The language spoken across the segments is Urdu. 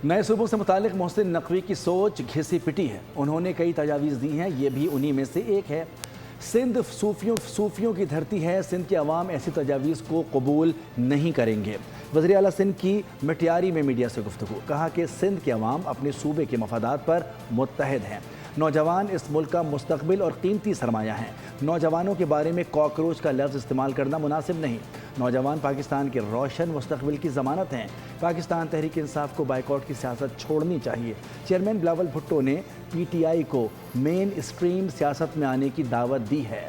نئے صوبوں سے متعلق محسن نقوی کی سوچ گھسی پٹی ہے. انہوں نے کئی تجاویز دی ہیں, یہ بھی انہی میں سے ایک ہے. سندھ صوفیوں کی دھرتی ہے. سندھ کے عوام ایسی تجاویز کو قبول نہیں کریں گے. وزیر اعلیٰ سندھ کی مٹیاری میں میڈیا سے گفتگو. کہا کہ سندھ کے عوام اپنے صوبے کے مفادات پر متحد ہیں. نوجوان اس ملک کا مستقبل اور قیمتی سرمایہ ہیں. نوجوانوں کے بارے میں کاکروچ کا لفظ استعمال کرنا مناسب نہیں. نوجوان پاکستان کے روشن مستقبل کی ضمانت ہیں. پاکستان تحریک انصاف کو بائیکاٹ کی سیاست چھوڑنی چاہیے. چیئرمین بلاول بھٹو نے پی ٹی آئی کو مین اسٹریم سیاست میں آنے کی دعوت دی ہے.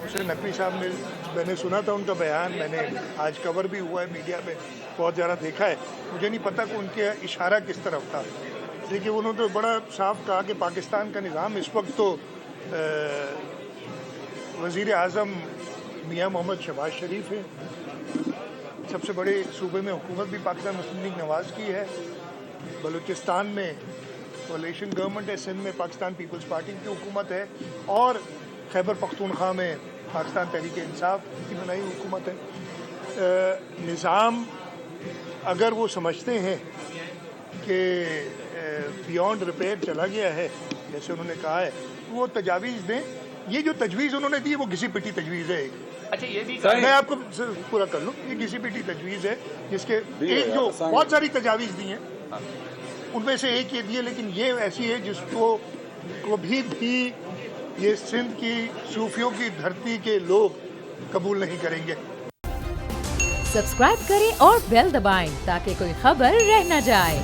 محسن نقوی صاحب نے میں نے سنا تھا ان کا بیان, میں نے آج کور بھی ہوا ہے میڈیا میں, بہت زیادہ دیکھا ہے. مجھے نہیں پتہ کہ ان کے اشارہ کس طرف تھا, لیکن انہوں نے تو بڑا صاف کہا کہ پاکستان کا نظام اس وقت تو وزیر اعظم میاں محمد شہباز شریف ہے. سب سے بڑے صوبے میں حکومت بھی پاکستان مسلم لیگ نواز کی ہے. بلوچستان میں کولیشن گورنمنٹ ہے. سندھ میں پاکستان پیپلز پارٹی کی حکومت ہے, اور خیبر پختونخوا میں پاکستان تحریک انصاف کی بنائی حکومت ہے. نظام اگر وہ سمجھتے ہیں کہ بیونڈ ریپیئر چلا گیا ہے, جیسے انہوں نے کہا ہے, وہ تجاویز دیں. یہ جو تجویز انہوں نے دی وہ گھسی پٹی تجویز ہے. اچھا یہ بھی میں آپ کو پورا کر لوں, یہ گھسی پٹی تجویز ہے, جس کے ایک جو بہت ساری تجاویز دی ہیں ان میں سے ایک یہ دی ہے, لیکن یہ ایسی ہے جس کو کبھی بھی یہ سندھ کی صوفیوں کی دھرتی کے لوگ قبول نہیں کریں گے. سبسکرائب کریں اور بیل دبائیں تاکہ کوئی خبر رہ نہ جائے.